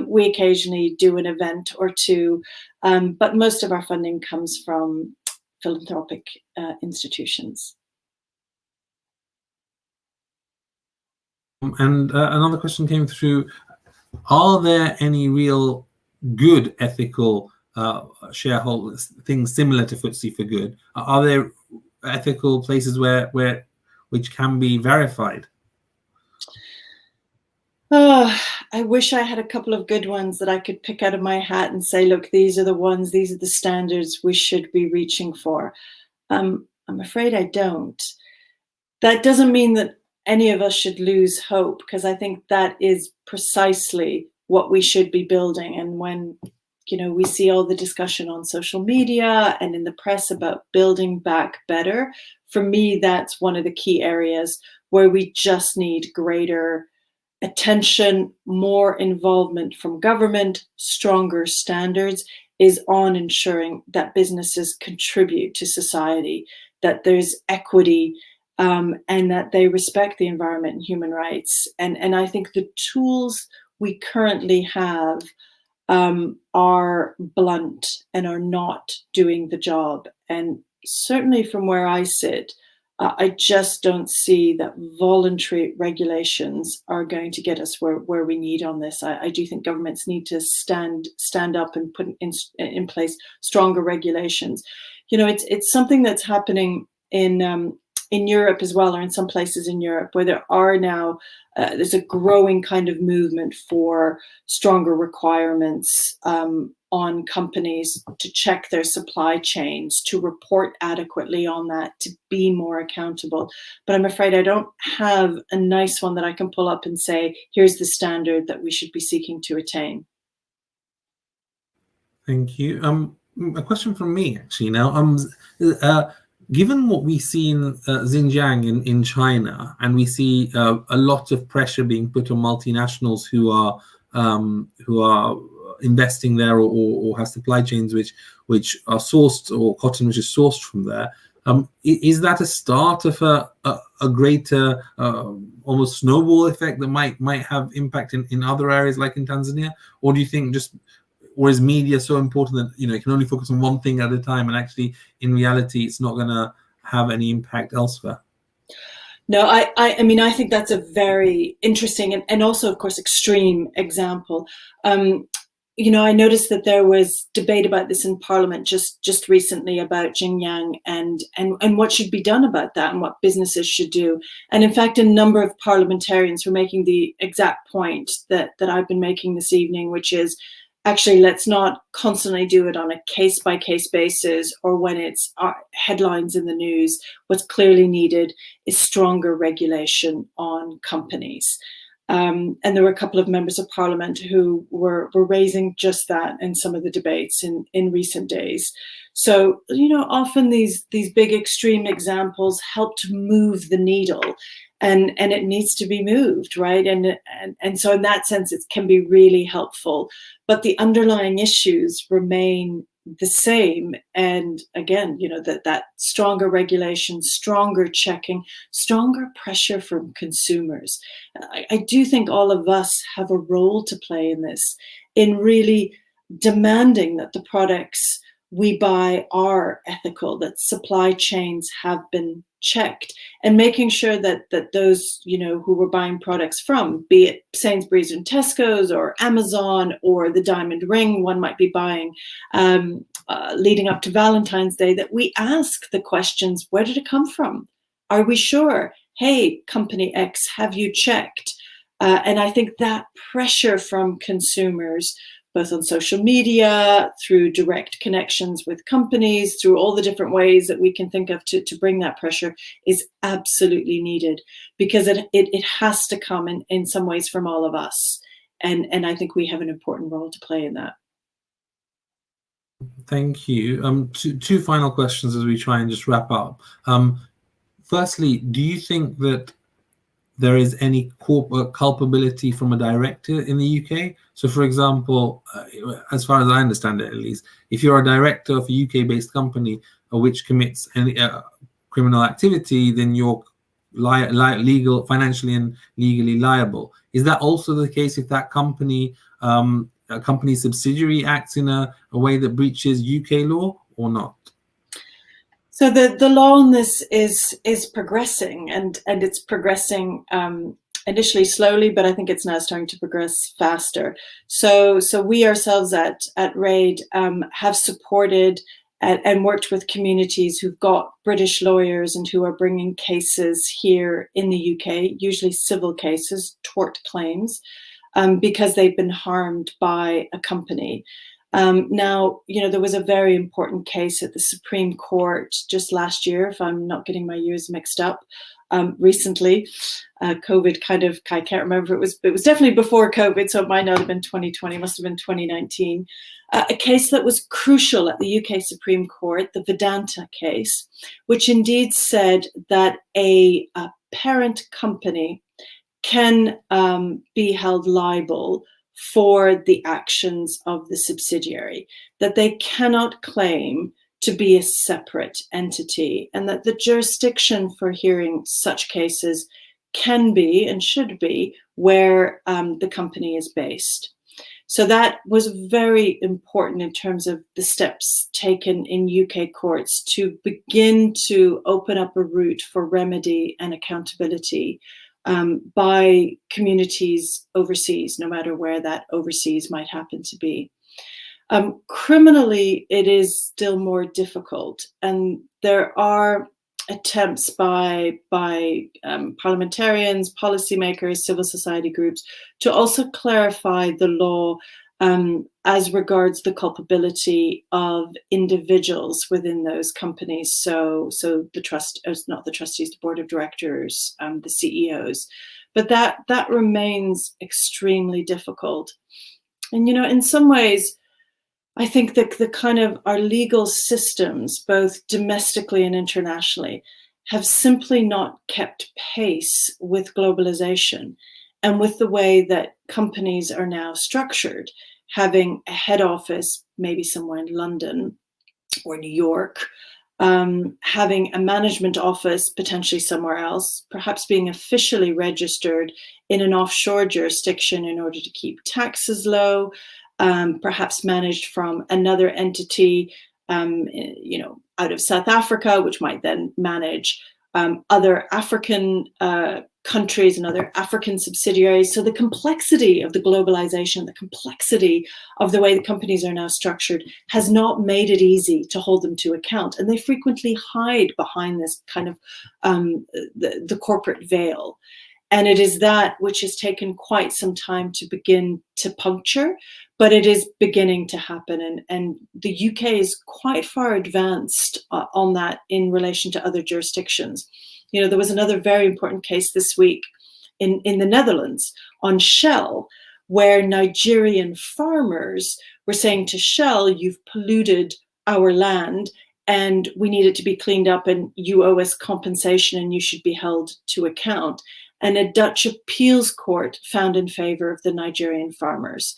We occasionally do an event or two, but most of our funding comes from philanthropic institutions. And another question came through. Are there any real good ethical shareholders, things similar to FTSE for Good? Are there ethical places which can be verified? Oh, I wish I had a couple of good ones that I could pick out of my hat and say, look, these are the ones, these are the standards we should be reaching for. I'm afraid I don't. That doesn't mean that any of us should lose hope, because I think that is precisely what we should be building. And when we see all the discussion on social media and in the press about building back better, for me, that's one of the key areas where we just need greater attention, more involvement from government, stronger standards, is on ensuring that businesses contribute to society, that there's equity, and that they respect the environment and human rights. And I think the tools we currently have are blunt and are not doing the job. And certainly from where I sit, I just don't see that voluntary regulations are going to get us where we need on this. I do think governments need to stand up and put in place stronger regulations. It's something that's happening in in Europe as well, or in some places in Europe, where there are now there's a growing kind of movement for stronger requirements on companies to check their supply chains, to report adequately on that, to be more accountable. But I'm afraid I don't have a nice one that I can pull up and say, here's the standard that we should be seeking to attain. Thank you. A question from me actually now. Given what we see in Xinjiang in China, and we see a lot of pressure being put on multinationals who are investing there or have supply chains which are sourced, or cotton which is sourced from there, is that a start of a greater almost snowball effect that might have impact in other areas like in Tanzania? Or do you think or is media so important that you can only focus on one thing at a time, and actually in reality it's not going to have any impact elsewhere? No, I mean, I think that's a very interesting and also, of course, extreme example. I noticed that there was debate about this in Parliament just recently about Xinjiang and what should be done about that and what businesses should do. And in fact, a number of parliamentarians were making the exact point that I've been making this evening, which is, actually, let's not constantly do it on a case-by-case basis or when it's headlines in the news. What's clearly needed is stronger regulation on companies. And there were a couple of members of Parliament who were raising just that in some of the debates in recent days. So, often these big extreme examples help to move the needle. And it needs to be moved, right? And so in that sense, it can be really helpful. But the underlying issues remain the same. And again, that stronger regulation, stronger checking, stronger pressure from consumers. I do think all of us have a role to play in this, in really demanding that the products we buy are ethical, that supply chains have been checked, and making sure that those who we're buying products from, be it Sainsbury's and Tesco's or Amazon or the diamond ring one might be buying leading up to Valentine's Day, that we ask the questions: where did it come from? Are we sure? Hey, company X, have you checked? And I think that pressure from consumers, both on social media, through direct connections with companies, through all the different ways that we can think of to bring that pressure, is absolutely needed, because it has to come in some ways from all of us. And I think we have an important role to play in that. Thank you. Two final questions as we try and just wrap up. Firstly, do you think that there is any culpability from a director in the UK? So, for example, as far as I understand it, at least, if you're a director of a UK-based company which commits any criminal activity, then you're financially and legally liable. Is that also the case if that company, a company subsidiary, acts in a way that breaches UK law or not? So the law on this is progressing, and it's progressing initially slowly, but I think it's now starting to progress faster. So we ourselves at RAID have supported and worked with communities who've got British lawyers and who are bringing cases here in the UK, usually civil cases, tort claims, because they've been harmed by a company. Now, there was a very important case at the Supreme Court just last year, if I'm not getting my years mixed up, recently. COVID I can't remember, it was definitely before COVID, so it might not have been 2020, must have been 2019. A case that was crucial at the UK Supreme Court, the Vedanta case, which indeed said that a parent company can be held liable for the actions of the subsidiary, that they cannot claim to be a separate entity, and that the jurisdiction for hearing such cases can be and should be where the company is based. So that was very important in terms of the steps taken in UK courts to begin to open up a route for remedy and accountability by communities overseas, no matter where that overseas might happen to be. Criminally, it is still more difficult, and there are attempts by parliamentarians, policymakers, civil society groups to also clarify the law as regards the culpability of individuals within those companies. So not the trustees, the board of directors, the CEOs, but that remains extremely difficult. And in some ways, I think that the kind of our legal systems, both domestically and internationally, have simply not kept pace with globalization and with the way that companies are now structured, having a head office maybe somewhere in London or New York, having a management office potentially somewhere else, perhaps being officially registered in an offshore jurisdiction in order to keep taxes low, perhaps managed from another entity, out of South Africa, which might then manage other African countries and other African subsidiaries. So the complexity of the globalization, the complexity of the way the companies are now structured has not made it easy to hold them to account. And they frequently hide behind this kind of the corporate veil. And it is that which has taken quite some time to begin to puncture, but it is beginning to happen. And the UK is quite far advanced on that in relation to other jurisdictions. There was another very important case this week in the Netherlands on Shell, where Nigerian farmers were saying to Shell, you've polluted our land and we need it to be cleaned up and you owe us compensation and you should be held to account. And a Dutch appeals court found in favor of the Nigerian farmers.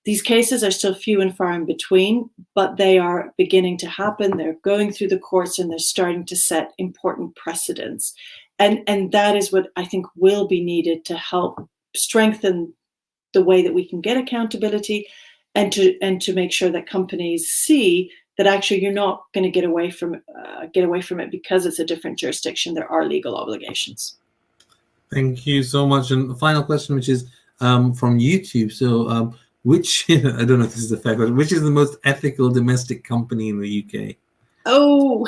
These cases are still few and far in between, but they are beginning to happen. They're going through the courts and they're starting to set important precedents. And that is what I think will be needed to help strengthen the way that we can get accountability and to make sure that companies see that actually you're not going to get away from it because it's a different jurisdiction. There are legal obligations. Thank you so much. And the final question, which is from YouTube. So which, I don't know if this is a fair question, which is the most ethical domestic company in the UK? Oh.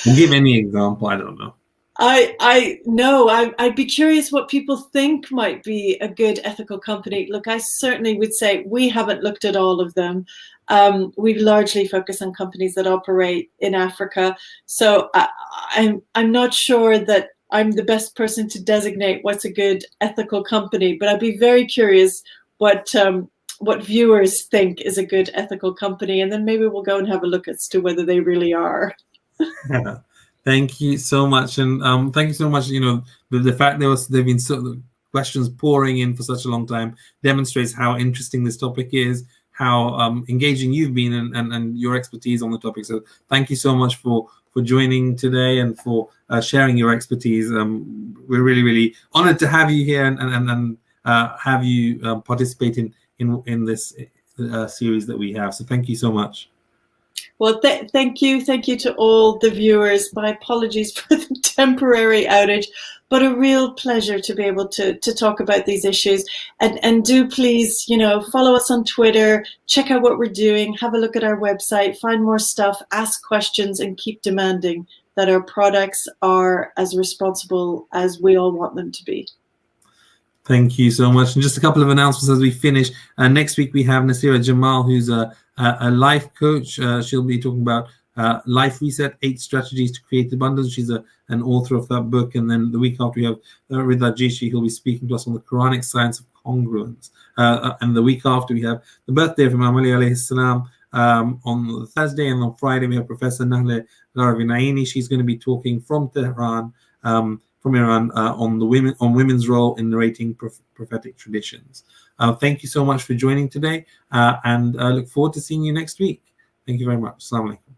Give any example, I don't know. I'd be curious what people think might be a good ethical company. Look, I certainly would say we haven't looked at all of them. We largely focus on companies that operate in Africa. So I'm not sure that I'm the best person to designate what's a good ethical company, but I'd be very curious what viewers think is a good ethical company, and then maybe we'll go and have a look as to whether they really are. Thank you so much, and thank you so much. The fact there've been so questions pouring in for such a long time demonstrates how interesting this topic is, how engaging you've been, and your expertise on the topic. So thank you so much for joining today and for sharing your expertise. We're really, really honored to have you here and have you participate in this series that we have. So thank you so much. Well, thank you to all the viewers. My apologies for the temporary outage, but a real pleasure to be able to talk about these issues. And do please, follow us on Twitter, check out what we're doing, have a look at our website, find more stuff, ask questions, and keep demanding that our products are as responsible as we all want them to be. Thank you so much. And just a couple of announcements as we finish. Next week, we have Nasira Jamal, who's a life coach. She'll be talking about Life Reset, 8 Strategies to Create Abundance. She's an author of that book. And then the week after, we have Rida Jishi, who'll be speaking to us on the Quranic science of congruence. And the week after, we have the birthday of Imam Ali alayhi salam on Thursday. And on Friday, we have Professor Nahle Gharavi-Naini. She's going to be talking from Tehran, from Iran, on women's role in narrating prophetic traditions. Thank you so much for joining today, and I look forward to seeing you next week. Thank you very much. Assalamu alaikum.